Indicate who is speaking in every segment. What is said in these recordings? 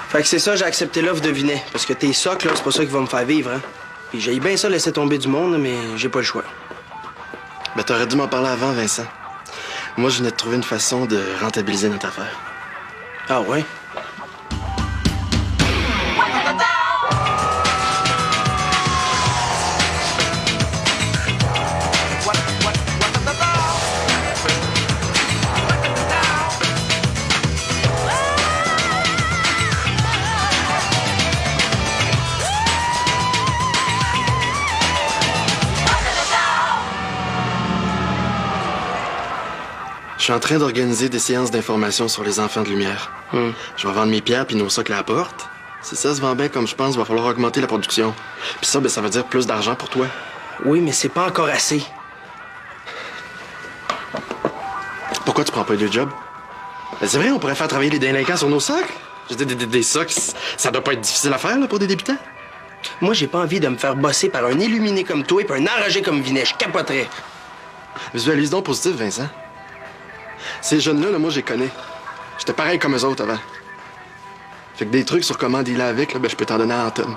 Speaker 1: Fait que c'est ça, j'ai accepté l'offre de Vinet. Parce que tes socs, là, c'est pas ça qui va me faire vivre, hein. Puis j'ai bien ça laisser tomber du monde, mais j'ai pas le choix.
Speaker 2: Ben, t'aurais dû m'en parler avant, Vincent. Moi, je venais de trouver une façon de rentabiliser notre affaire.
Speaker 1: Ah ouais?
Speaker 2: Je suis en train d'organiser des séances d'information sur les enfants de lumière. Je vais vendre mes pierres puis nos socles à la porte. Si ça se vend bien comme je pense, il va falloir augmenter la production. Puis ça, ben, ça veut dire plus d'argent pour toi.
Speaker 1: Oui, mais c'est pas encore assez.
Speaker 2: Pourquoi tu prends pas deux jobs? Ben, c'est vrai, on pourrait faire travailler les délinquants sur nos socles. Je veux dire, des socles, ça doit pas être difficile à faire là, pour des débutants.
Speaker 1: Moi, j'ai pas envie de me faire bosser par un illuminé comme toi et puis un enragé comme Vinet. Je capoterais.
Speaker 2: Visualise donc positif, Vincent. Ces jeunes-là, là, moi, je les connais. J'étais pareil comme eux autres avant. Fait que des trucs sur comment dealer avec, là, ben, je peux t'en donner en tonnes.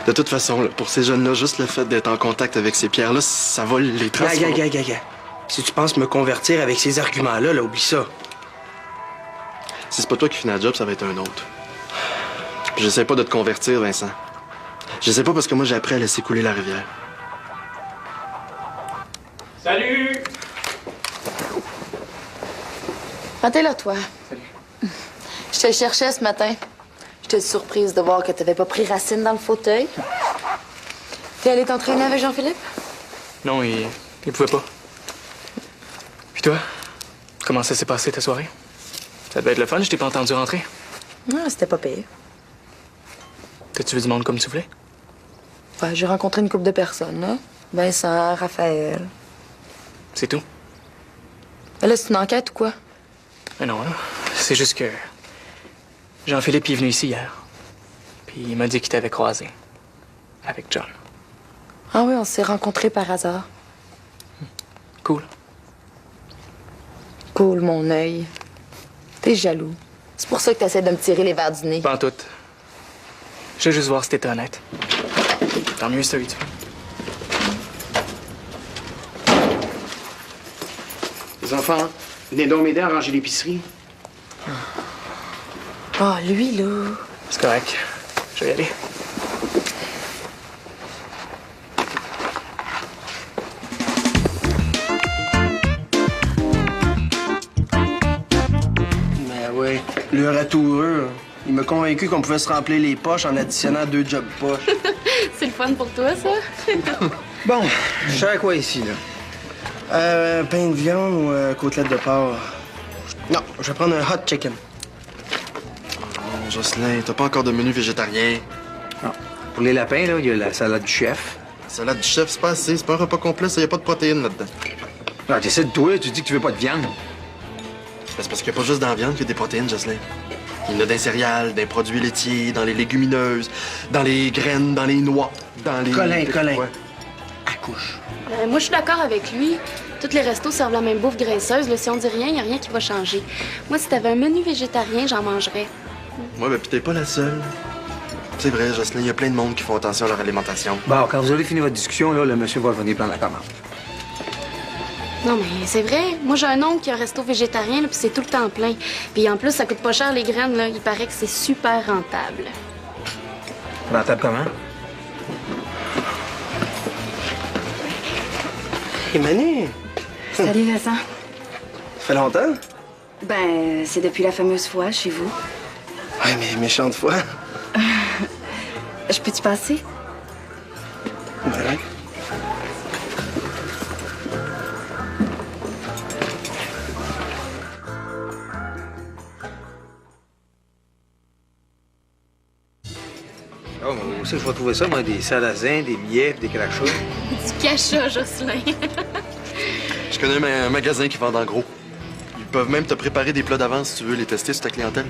Speaker 2: De toute façon, là, pour ces jeunes-là, juste le fait d'être en contact avec ces pierres-là, ça va les transformer.
Speaker 1: Gars. Si tu penses me convertir avec ces arguments-là, là, oublie ça.
Speaker 2: Si c'est pas toi qui finis la job, ça va être un autre. Puis j'essaie pas de te convertir, Vincent. J'essaie pas parce que moi, j'ai appris à laisser couler la rivière.
Speaker 3: Salut!
Speaker 4: Ah, t'es là, toi.
Speaker 3: Salut.
Speaker 4: Je te cherchais ce matin. J'étais surprise de voir que t'avais pas pris racine dans le fauteuil. T'es allé t'entraîner avec Jean-Philippe?
Speaker 3: Non, il pouvait pas. Puis toi, comment ça s'est passé ta soirée? Ça devait être le fun, je t'ai pas entendu rentrer.
Speaker 4: Non, c'était pas payé.
Speaker 3: T'as-tu vu du monde comme tu voulais?
Speaker 4: Ouais, j'ai rencontré une couple de personnes, là. Vincent, Raphaël.
Speaker 3: C'est tout?
Speaker 4: Là, c'est une enquête ou quoi?
Speaker 3: Mais non, là, c'est juste que Jean-Philippe est venu ici hier. Puis il m'a dit qu'il t'avait croisé. Avec John.
Speaker 4: Ah oui, on s'est rencontrés par hasard.
Speaker 3: Cool.
Speaker 4: Cool, mon œil. T'es jaloux. C'est pour ça que t'essaies de me tirer les verres du nez.
Speaker 3: Pas en tout. Je veux juste voir si t'étais honnête. Tant mieux, c'est ça,
Speaker 5: Les enfants, venez donc m'aider à ranger l'épicerie.
Speaker 4: Ah, lui, là.
Speaker 3: C'est correct. Je vais y aller.
Speaker 1: Mais ouais, le ratoureux, il m'a convaincu qu'on pouvait se remplir les poches en additionnant 2 jobs poches.
Speaker 4: C'est le fun pour toi, ça?
Speaker 1: Bon, je sais à quoi ici, là. Pain de viande ou côtelette de porc? Non, je vais prendre un hot chicken.
Speaker 2: Oh, Jocelyn, t'as pas encore de menu végétarien.
Speaker 5: Non. Pour les lapins, là, il y a la salade du chef.
Speaker 2: La salade du chef, c'est pas assez. C'est pas un repas complet, ça y a pas de protéines là-dedans.
Speaker 5: Non, t'essaies de toi, tu dis que tu veux pas de viande.
Speaker 2: Ben, c'est parce qu'il y a pas juste dans la viande qu'il y a des protéines, Jocelyn. Il y en a dans les céréales, dans les produits laitiers, dans les légumineuses, dans les graines, dans les noix, dans les...
Speaker 1: Colin.
Speaker 2: Ouais.
Speaker 1: Accouche.
Speaker 6: Moi, je suis d'accord avec lui. Tous les restos servent la même bouffe graisseuse. Là, si on dit rien, il n'y a rien qui va changer. Moi, si t'avais un menu végétarien, j'en mangerais.
Speaker 2: Ouais, ben, pis t'es pas la seule. C'est vrai, Jocelyn, il y a plein de monde qui font attention à leur alimentation.
Speaker 5: Bon, quand vous aurez fini votre discussion, là, le monsieur va revenir prendre la commande.
Speaker 6: Non, mais c'est vrai. Moi, j'ai un oncle qui a un resto végétarien, là, puis c'est tout le temps plein. Puis en plus, ça coûte pas cher, les graines. Là. Il paraît que c'est super rentable.
Speaker 5: Rentable comment?
Speaker 1: Hey, Manu,
Speaker 7: Salut, Vincent.
Speaker 1: ça fait longtemps?
Speaker 7: Ben, c'est depuis la fameuse fois chez vous.
Speaker 1: Ouais, mais méchante fois.
Speaker 7: Je peux-tu passer?
Speaker 1: Ouais.
Speaker 5: Oh, mais où c'est que je vais trouver ça, moi? Des sarrasins, des mièvres, des crachats.
Speaker 6: Du cachat, Jocelyn.
Speaker 2: Je connais un magasin qui vend en gros. Ils peuvent même te préparer des plats d'avance si tu veux les tester sur ta clientèle.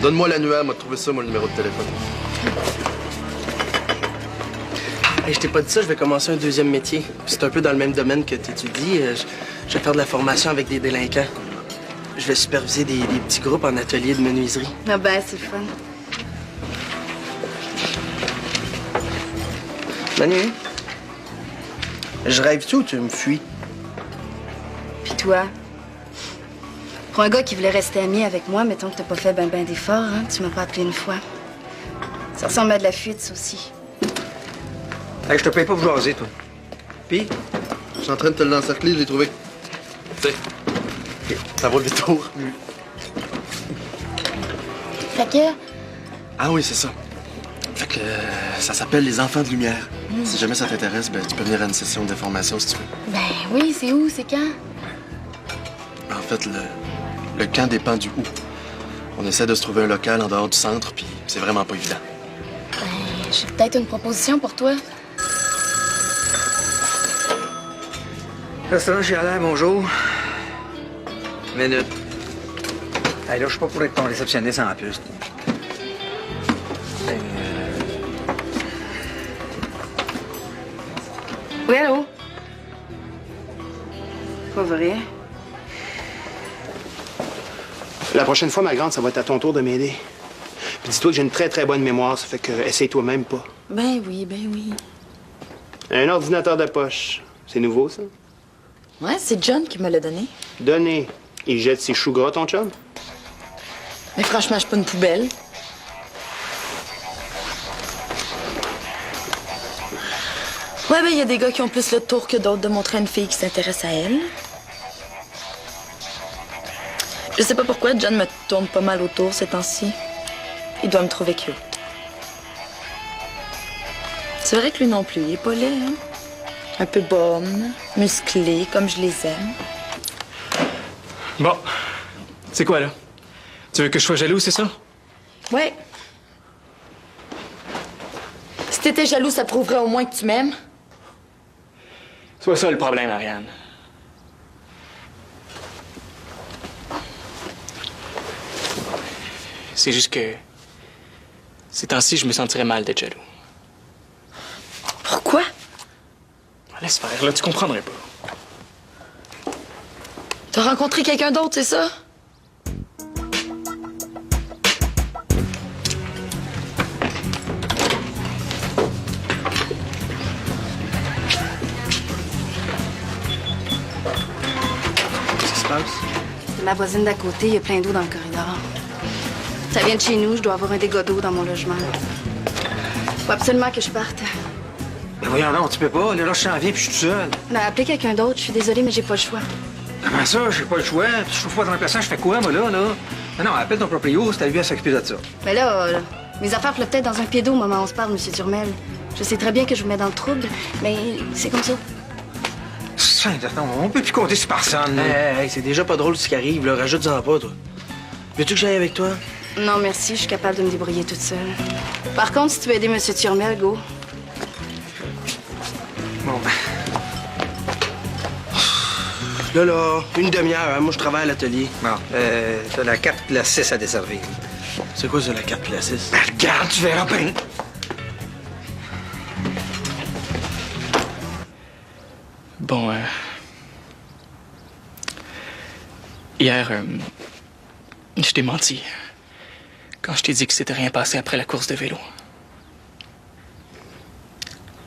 Speaker 2: Donne-moi l'annuaire, m'a trouvé ça, mon numéro de téléphone.
Speaker 1: Hey, je t'ai pas dit ça, je vais commencer un 2e métier. C'est un peu dans le même domaine que tu étudies. Je vais faire de la formation avec des délinquants. je vais superviser des petits groupes en atelier de menuiserie.
Speaker 7: Ah ben, c'est le fun.
Speaker 1: Manu, je rêve-tu ou tu me fuis?
Speaker 7: Puis toi? Pour un gars qui voulait rester ami avec moi, mettons que t'as pas fait ben d'efforts, hein? Tu m'as pas appelé une fois. Ça ressemble à de la fuite, ça aussi.
Speaker 8: Hey, je te paye pas pour jaser, toi. Puis,
Speaker 2: Je suis en train de te l'encercler, je l'ai trouvé. Tu sais, ça vaut le détour.
Speaker 4: Fait que,
Speaker 2: Ah oui, c'est ça. Fait que ça s'appelle les Enfants de Lumière. Si jamais ça t'intéresse, ben, tu peux venir à une session d'information si tu veux.
Speaker 4: ben oui, c'est où, c'est quand?
Speaker 2: En fait, le camp dépend du où. On essaie de se trouver un local en dehors du centre, puis c'est vraiment pas évident.
Speaker 4: Ben, j'ai peut-être une proposition pour toi.
Speaker 8: restaurant chez Alain, bonjour. Minute. Hey, là, je suis pas pour être ton réceptionniste en plus.
Speaker 7: Oui, allô? Pas vrai?
Speaker 5: La prochaine fois, ma grande, ça va être à ton tour de m'aider. Puis dis-toi que j'ai une très, très bonne mémoire, ça fait que essaye toi-même pas.
Speaker 4: Ben oui, ben oui.
Speaker 5: Un ordinateur de poche. C'est nouveau, ça?
Speaker 4: Ouais, c'est John qui me l'a donné.
Speaker 5: Donné. Il jette ses choux gras, ton chum?
Speaker 4: Mais franchement, je suis pas une poubelle. Ouais, ben il y a des gars qui ont plus le tour que d'autres de montrer à une fille qui s'intéresse à elle. Je sais pas pourquoi John me tourne pas mal autour ces temps-ci. Il doit me trouver cute. C'est vrai que lui non plus, il est pas laid, hein? Un peu bonne, musclé, comme je les aime.
Speaker 3: Bon. C'est quoi, là? Tu veux que je sois jaloux, c'est ça?
Speaker 4: Ouais. Si t'étais jaloux, ça prouverait au moins que tu m'aimes.
Speaker 3: C'est pas ça le problème, Ariane. C'est juste que... Ces temps-ci, je me sentirais mal d'être jaloux.
Speaker 4: Pourquoi?
Speaker 3: Laisse faire, là, tu comprendrais pas.
Speaker 4: T'as rencontré quelqu'un d'autre, c'est ça?
Speaker 1: Qu'est-ce qui se passe?
Speaker 7: C'est ma voisine d'à côté, il y a plein d'eau dans le corridor. Ça vient de chez nous, je dois avoir un dégât d'eau dans mon logement. Faut absolument que je parte.
Speaker 8: Mais voyons, non, tu peux pas. Là, je t'en viens, puis je suis tout seul.
Speaker 7: Ben, appelez quelqu'un d'autre, je suis désolée, mais j'ai pas le choix.
Speaker 8: Comment ça? J'ai pas le choix. Puis je trouve pas de remplaçant, je fais quoi, moi, là? Non, appelle ton proprio, si t'as vu à s'occuper de ça.
Speaker 7: Mais là, mes affaires flottent peut-être dans un pied d'eau au moment où on se parle, Monsieur Turmel. Je sais très bien que je vous mets dans le trouble, mais c'est comme ça.
Speaker 8: Saint-Attends, on peut plus compter sur personne. là.
Speaker 1: Hey, c'est déjà pas drôle ce qui arrive, là. Rajoute-en pas, toi. Veux-tu que j'aille avec toi?
Speaker 7: Non, merci, je suis capable de me débrouiller toute seule. Par contre, si tu veux aider Monsieur Turmel, go.
Speaker 8: Bon, ben,
Speaker 1: Là, une demi-heure, hein. Moi, je travaille à l'atelier.
Speaker 8: bon, t'as la 4 et la 6 à desservir.
Speaker 1: C'est quoi ça, la 4 puis la 6?
Speaker 8: Ben, regarde, tu verras bien.
Speaker 3: Bon, hier, je t'ai menti. Quand je t'ai dit que c'était rien passé après la course de vélo.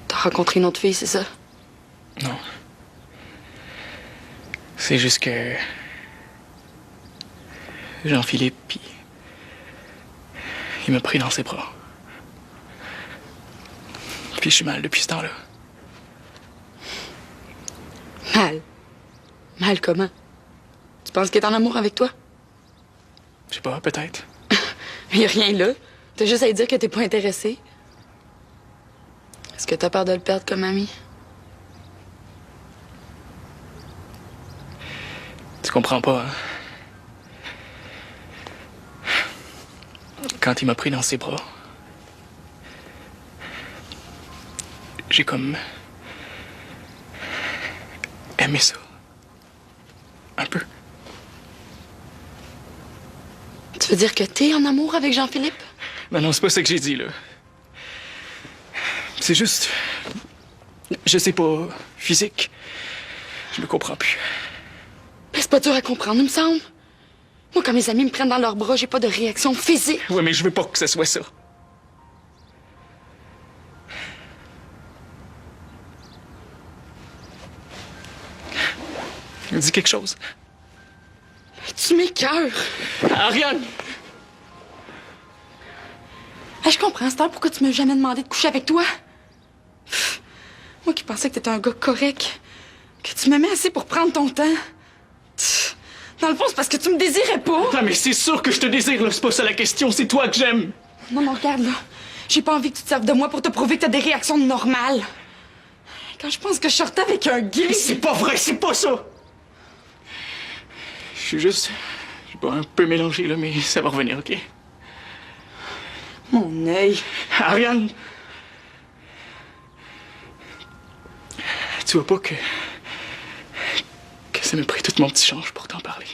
Speaker 4: T'as rencontré une autre fille, c'est ça?
Speaker 3: Non. C'est juste que... Jean-Philippe, puis... il m'a pris dans ses bras. Puis je suis mal depuis ce temps-là.
Speaker 4: Mal. Mal comment? Tu penses qu'elle est en amour avec toi?
Speaker 3: Je sais pas, peut-être.
Speaker 4: Il y a rien là. T'as juste à lui dire que t'es pas intéressé. Est-ce que t'as peur de le perdre comme ami?
Speaker 3: Tu comprends pas, hein? Quand il m'a pris dans ses bras, j'ai comme... aimé ça. Un peu.
Speaker 4: Tu veux dire que t'es en amour avec Jean-Philippe?
Speaker 3: Ben non, c'est pas ça que j'ai dit, là. C'est juste... Je sais pas... physique. Je me comprends plus.
Speaker 4: Ben, c'est pas dur à comprendre, il me semble.
Speaker 6: Moi, quand mes amis me prennent dans leurs bras, j'ai pas de réaction physique.
Speaker 3: Ouais, mais je veux pas que ce soit ça. Dis quelque chose.
Speaker 6: Tu m'écœures.
Speaker 3: Ariane!
Speaker 6: Ah, je comprends, Star, pourquoi tu m'as jamais demandé de coucher avec toi? Pff, moi qui pensais que t'étais un gars correct, que tu m'aimais assez pour prendre ton temps. Pff, dans le fond, c'est parce que tu me désirais pas.
Speaker 3: Non, mais c'est sûr que je te désire, là. C'est pas ça la question, c'est toi que j'aime.
Speaker 6: Non, non, regarde, là. J'ai pas envie que tu te serves de moi pour te prouver que t'as des réactions normales. Quand je pense que je sortais avec un gay...
Speaker 3: C'est pas vrai, c'est pas ça! Je suis juste... Je suis pas un peu mélangé, là, mais ça va revenir, OK?
Speaker 6: Mon œil.
Speaker 3: Ariane! Tu vois pas que ça m'a pris tout mon petit change pour t'en parler.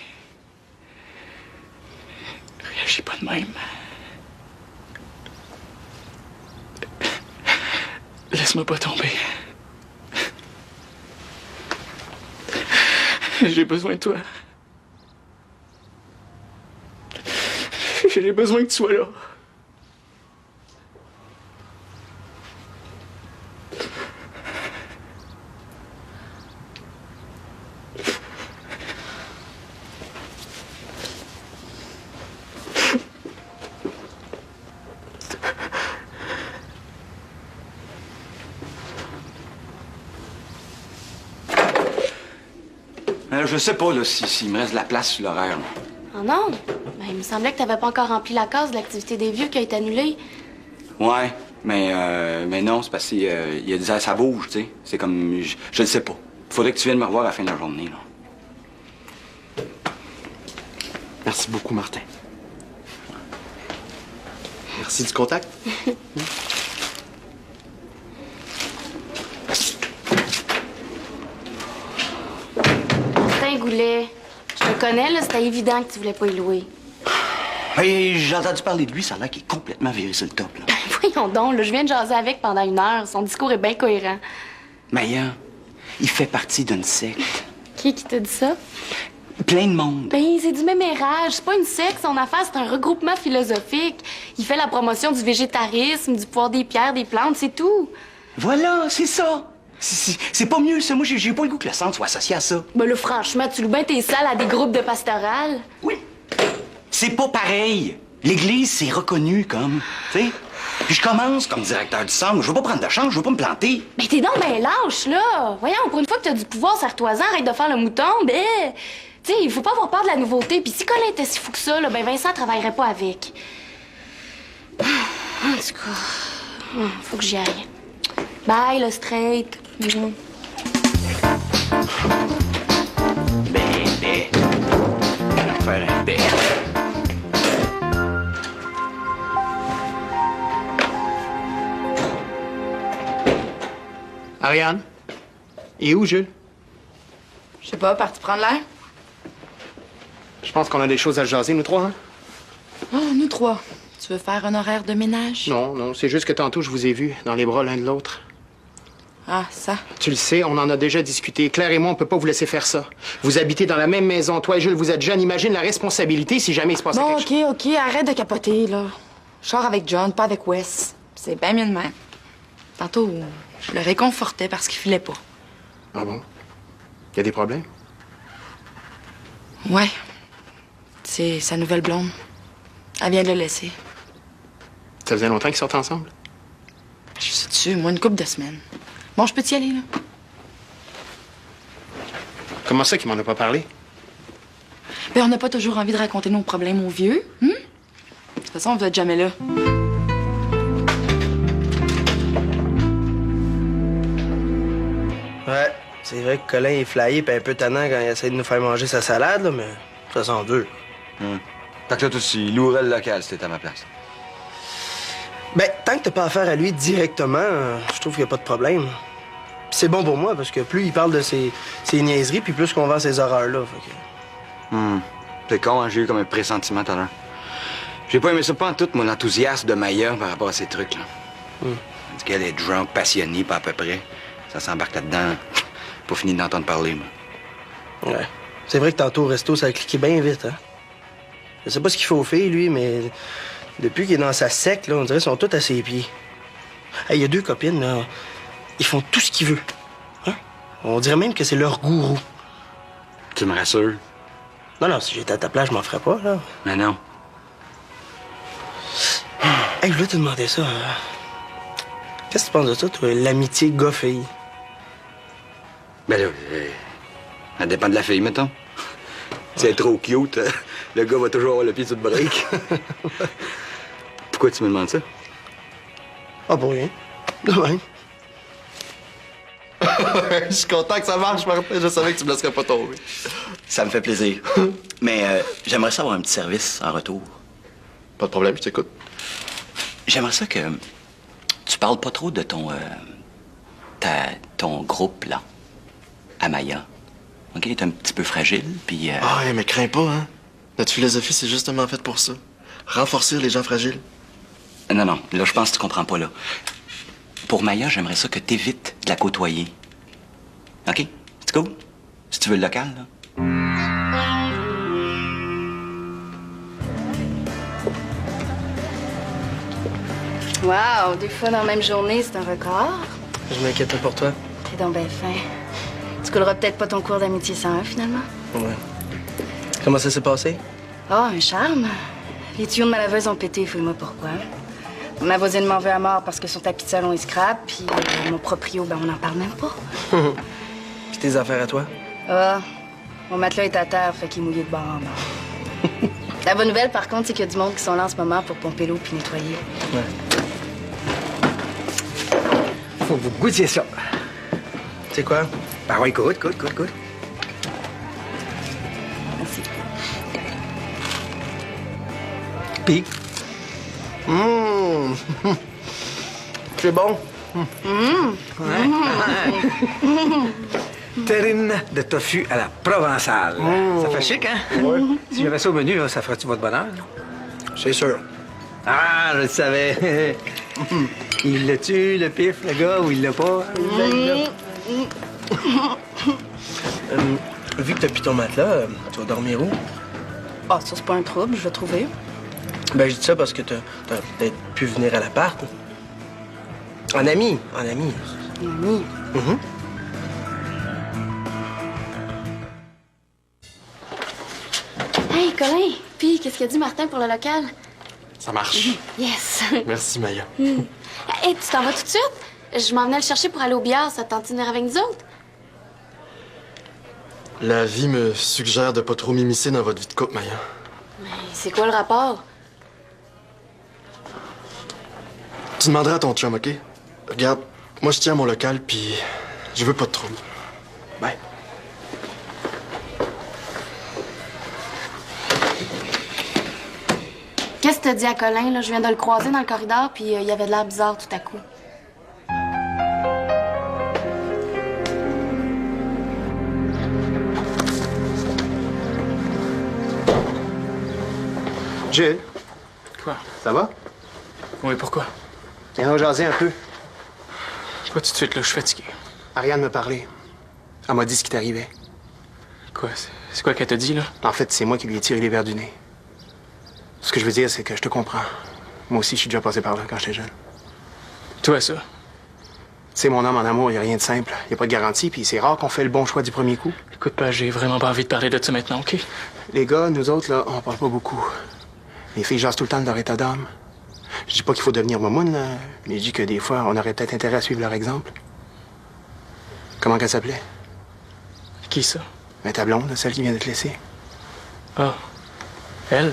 Speaker 3: Réagis pas de même. Laisse-moi pas tomber. J'ai besoin de toi. J'ai besoin que tu sois là.
Speaker 9: Je sais pas, là, s'il me reste de la place sur l'horaire. là.
Speaker 6: Oh non? Ben, il me semblait que t'avais pas encore rempli la case de l'activité des vieux qui a été annulée.
Speaker 9: Ouais, mais non, c'est parce qu'il y a des airs, ça bouge, tu sais. C'est comme... Je le sais pas. Faudrait que tu viennes me revoir à la fin de la journée, là.
Speaker 2: Merci beaucoup, Martin. Merci du contact.
Speaker 6: Martin Goulet, je te connais, là, c'était évident que tu voulais pas y louer.
Speaker 10: Hey, j'ai entendu parler de lui, ça a l'air qu'il est complètement viré sur le top, là.
Speaker 6: Voyons donc, là, je viens de jaser avec pendant 1 heure. Son discours est bien cohérent.
Speaker 10: Maya, il fait partie d'une secte.
Speaker 6: Qui t'a dit ça?
Speaker 10: Plein de monde.
Speaker 6: Ben, c'est du mémérage. C'est pas une secte, son affaire, c'est un regroupement philosophique. Il fait la promotion du végétarisme, du pouvoir des pierres, des plantes, c'est tout.
Speaker 10: Voilà, c'est ça. C'est pas mieux, ça. Moi, j'ai pas le goût que le centre soit associé à ça.
Speaker 6: Ben là, franchement, tu loues bien tes salles à des groupes de pastoral.
Speaker 10: Oui. C'est pas pareil. L'Église, c'est reconnu comme, tu sais. Puis je commence comme directeur du centre. Je veux pas prendre de chance, je veux pas me planter.
Speaker 6: Ben, t'es donc ben lâche, là. Voyons, pour une fois que t'as du pouvoir, serre-toi-en, arrête de faire le mouton. Ben, tu sais, il faut pas avoir peur de la nouveauté. Puis si Colin était si fou que ça, là, ben Vincent travaillerait pas avec. En tout cas, faut que j'y aille. Bye, le straight.
Speaker 10: Bébé. Je vais faire un bébé.
Speaker 5: Ariane? Et où, Jules?
Speaker 7: Je sais pas, parti prendre l'air?
Speaker 5: Je pense qu'on a des choses à jaser, nous trois, hein?
Speaker 7: Oh, nous trois. Tu veux faire un horaire de ménage?
Speaker 5: Non, c'est juste que tantôt, je vous ai vus dans les bras l'un de l'autre.
Speaker 7: Ah, ça.
Speaker 5: Tu le sais, on en a déjà discuté. Claire et moi, on peut pas vous laisser faire ça. Vous habitez dans la même maison. Toi et Jules, vous êtes jeunes. Imagine la responsabilité si jamais il se passait
Speaker 7: Bon,
Speaker 5: quelque chose.
Speaker 7: OK, arrête de capoter, là. Je sors avec John, pas avec Wes. C'est bien mieux de même. Tantôt, je le réconfortais parce qu'il filait pas.
Speaker 5: Ah bon? Il y a des problèmes?
Speaker 7: Ouais. C'est sa nouvelle blonde. Elle vient de le laisser.
Speaker 5: Ça faisait longtemps qu'ils sortent ensemble?
Speaker 7: Je sais dessus, moi, une couple de semaines. Bon, je peux t'y aller, là?
Speaker 5: Comment ça qu'il m'en a pas parlé?
Speaker 7: Ben, on n'a pas toujours envie de raconter nos problèmes aux vieux, De toute façon, on va être jamais là.
Speaker 1: Ouais, c'est vrai que Colin est flyé et un peu tannant quand il essaie de nous faire manger sa salade, là, mais ça sent dur.
Speaker 8: Fait que là, toi, tu louerais le local si t'étais à ma place.
Speaker 1: Ben, tant que t'as pas affaire à lui directement, je trouve qu'il n'y a pas de problème. Puis c'est bon pour moi, parce que plus il parle de ses niaiseries, puis plus qu'on vend ses horreurs-là. Fait que...
Speaker 8: C'est con, hein? J'ai eu comme un pressentiment tout à l'heure. J'ai pas aimé ça, pas en tout, mon enthousiasme de Maya par rapport à ces trucs-là. Elle dit qu'elle est drunk, passionnée, pas à peu près. Ça s'embarque là-dedans. Pas fini d'entendre parler, moi.
Speaker 1: Ouais. C'est vrai que tantôt au resto, ça a cliqué bien vite, hein? Je sais pas ce qu'il fait aux filles, lui, mais depuis qu'il est dans sa secte, là, on dirait qu'ils sont tous à ses pieds. Hey, il y a 2 copines, là. Ils font tout ce qu'ils veulent. Hein? On dirait même que c'est leur gourou.
Speaker 8: Tu me rassures?
Speaker 1: Non, si j'étais à ta place, je m'en ferais pas, là.
Speaker 8: Mais non.
Speaker 1: Hey, je voulais te demander ça. Qu'est-ce que tu penses de ça, toi, l'amitié gars-fille?
Speaker 8: Ben là, ça dépend de la fille, mettons. Si elle est trop cute, le gars va toujours avoir le pied sur le break. Pourquoi tu me demandes ça?
Speaker 1: Ah, pour rien. De même.
Speaker 2: Je suis content que ça marche, Martin. Je savais que tu me laisserais pas tomber.
Speaker 10: Ça me fait plaisir. Mais j'aimerais ça avoir un petit service en retour.
Speaker 2: Pas de problème, je t'écoute.
Speaker 10: J'aimerais ça que tu parles pas trop de ton groupe, là, à Maya. OK, il est un petit peu fragile, puis...
Speaker 2: Ah, mais crains pas, hein. Notre philosophie, c'est justement faite pour ça. Renforcer les gens fragiles.
Speaker 10: Non, là, je pense que tu comprends pas, là. Pour Maya, j'aimerais ça que t'évites de la côtoyer. OK? C'est cool? Si tu veux le local, là.
Speaker 7: Wow, 2 fois dans la même journée, c'est un record.
Speaker 1: Je m'inquiétais pour toi.
Speaker 7: T'es donc bien fin. Tu couleras peut-être pas ton cours d'amitié 101, finalement?
Speaker 1: Ouais. Comment ça s'est passé?
Speaker 7: Oh, un charme. Les tuyaux de ma laveuse ont pété, fouille-moi pourquoi. Ma voisine m'en veut à mort parce que son tapis de salon est scrap, puis mon proprio, ben on n'en parle même pas.
Speaker 1: Puis tes affaires à toi?
Speaker 7: Ah, mon matelas est à terre, fait qu'il est mouillé de bord en bord. La bonne nouvelle, par contre, c'est qu'il y a du monde qui sont là en ce moment pour pomper l'eau puis nettoyer.
Speaker 1: Ouais.
Speaker 11: Faut que vous goûtiez ça.
Speaker 1: C'est quoi?
Speaker 11: Ben oui, goûte.
Speaker 7: Merci.
Speaker 1: Puis? C'est bon.
Speaker 11: Terrine de tofu à la provençale. Ça fait chic, hein?
Speaker 1: Ouais.
Speaker 11: Si j'avais ça au menu, là, ça ferait-tu votre bonheur?
Speaker 1: C'est sûr.
Speaker 11: Ah, je le savais. Il l'a tu le pif, le gars, ou il l'a pas?
Speaker 1: Vu que t'as plus ton matelas, tu vas dormir où?
Speaker 7: Ah, ça, c'est pas un trouble, je vais trouver.
Speaker 1: Ben, je dis ça parce que t'as peut-être pu venir à l'appart. En ami.
Speaker 7: Ami.
Speaker 12: Hey, Colin! Puis, qu'est-ce qu'a dit Martin pour le local?
Speaker 2: Ça marche.
Speaker 12: Yes!
Speaker 2: Merci, Maya.
Speaker 12: Hey, tu t'en vas tout de suite? Je m'en venais le chercher pour aller au billard. Ça te tente de venir avec nous autres?
Speaker 2: La vie me suggère de pas trop m'immiscer dans votre vie de couple, Maya.
Speaker 12: Mais c'est quoi le rapport?
Speaker 2: Tu demanderas à ton chum, OK? Regarde, moi, je tiens à mon local, puis je veux pas de trouble. Bye.
Speaker 12: Qu'est-ce que t'as dit à Colin, là? Je viens de le croiser dans le corridor, puis il avait de l'air bizarre tout à coup.
Speaker 5: Jules,
Speaker 3: Quoi?
Speaker 5: ça va?
Speaker 3: Oui, pourquoi?
Speaker 5: Viens, on va jaser un peu.
Speaker 3: Pas tout de suite, là, je suis fatigué.
Speaker 5: Ariane m'a parlé. Elle m'a dit ce qui t'arrivait.
Speaker 3: Quoi? C'est quoi qu'elle t'a dit, là?
Speaker 5: En fait, c'est moi qui lui ai tiré les verres du nez. Ce que je veux dire, c'est que je te comprends. Moi aussi, je suis déjà passé par là quand j'étais jeune.
Speaker 3: Toi, ça?
Speaker 5: Tu sais, mon homme en amour, il n'y a rien de simple. Il n'y a pas de garantie, puis c'est rare qu'on fait le bon choix du premier coup.
Speaker 3: Écoute, pas, j'ai vraiment pas envie de parler de ça maintenant, OK?
Speaker 5: Les gars, nous autres, là, on parle pas beaucoup. Les filles jasent tout le temps de leur état d'âme. Je dis pas qu'il faut devenir momoune, là, mais je dis que des fois, on aurait peut-être intérêt à suivre leur exemple. Comment qu'elle s'appelait?
Speaker 3: Qui, ça?
Speaker 5: Ben, ta blonde, celle qui vient de te laisser.
Speaker 3: Ah. Elle?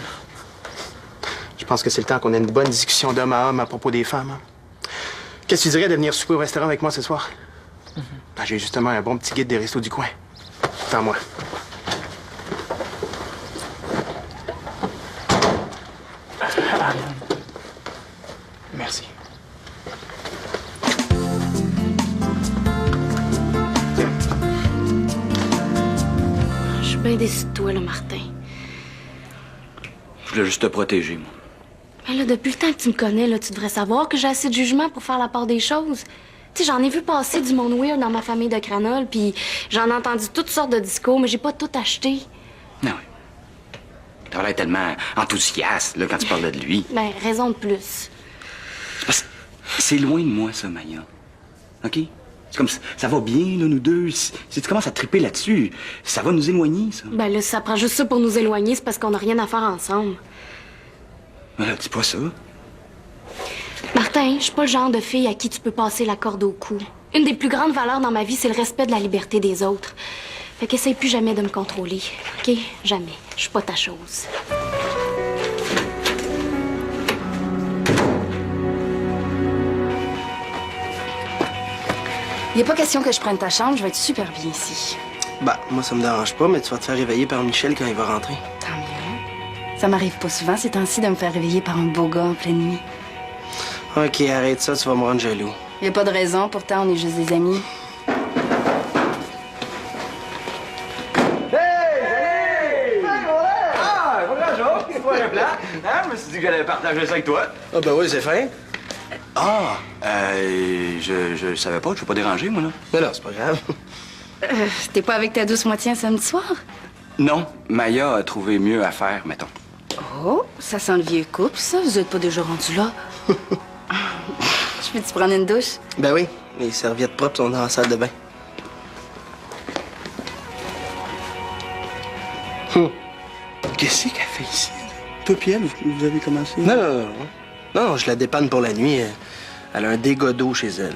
Speaker 5: Je pense que c'est le temps qu'on ait une bonne discussion d'homme à homme à propos des femmes. Hein. Qu'est-ce que tu dirais de venir souper au restaurant avec moi ce soir? Ben, j'ai justement un bon petit guide des restos du coin. Attends-moi.
Speaker 3: Merci.
Speaker 12: Je suis bien déçue de toi, là, Martin.
Speaker 10: Je voulais juste te protéger, moi.
Speaker 12: Mais là, depuis le temps que tu me connais, là, tu devrais savoir que j'ai assez de jugement pour faire la part des choses. Tu sais, j'en ai vu passer du monde weird dans ma famille de Cranol, puis j'en ai entendu toutes sortes de discours, mais j'ai pas tout acheté.
Speaker 10: Non, oui.
Speaker 8: T'as l'air tellement enthousiaste, là, quand tu parles de lui.
Speaker 12: Ben, raison de plus.
Speaker 8: C'est parce que c'est loin de moi, ça, Maya. OK? C'est comme ça va bien, là, nous deux. Si tu commences à triper là-dessus, ça va nous éloigner, ça.
Speaker 12: Ben là, si ça prend juste ça pour nous éloigner, c'est parce qu'on n'a rien à faire ensemble.
Speaker 8: Ben là, dis pas ça.
Speaker 12: Martin, je suis pas le genre de fille à qui tu peux passer la corde au cou. Une des plus grandes valeurs dans ma vie, c'est le respect de la liberté des autres. Fait qu'essaye plus jamais de me contrôler. OK? Jamais. Je suis pas ta chose.
Speaker 7: Il n'est pas question que je prenne ta chambre, je vais être super bien ici.
Speaker 1: Bah, moi, ça me dérange pas, mais tu vas te faire réveiller par Michel quand il va rentrer.
Speaker 7: Tant mieux. Ça m'arrive pas souvent ces temps-ci de me faire réveiller par un beau gars en pleine nuit.
Speaker 1: OK, arrête ça, tu vas me rendre jaloux.
Speaker 7: Il n'y a pas de raison, pourtant on est juste des amis.
Speaker 8: Je me suis dit que j'allais partager ça avec toi.
Speaker 1: Ah, ben oui, c'est fin.
Speaker 8: Ah, je savais pas, je veux pas déranger, moi, là.
Speaker 1: Mais non, c'est pas grave.
Speaker 7: T'es pas avec ta douce moitié un samedi soir?
Speaker 8: Non, Maya a trouvé mieux à faire, mettons.
Speaker 7: Oh, ça sent le vieux couple, ça. Vous êtes pas déjà rendu là? Je peux-tu prendre une douche?
Speaker 1: Ben oui, les serviettes propres sont dans la salle de bain.
Speaker 5: Qu'est-ce qu'elle fait ici? Toi pis elle, vous avez commencé?
Speaker 1: Non. Non, je la dépanne pour la nuit. Elle a un dégât d'eau chez elle.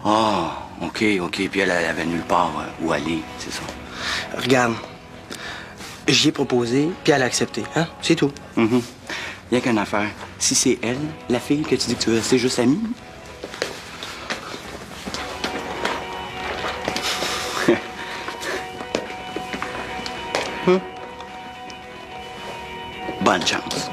Speaker 8: Ah, OK. Puis elle avait nulle part où aller, c'est ça.
Speaker 1: Regarde, j'y ai proposé, puis elle a accepté, hein? C'est tout.
Speaker 8: Rien qu'une affaire. Si c'est elle, la fille que tu dis que tu veux rester juste amie... Bonne chance.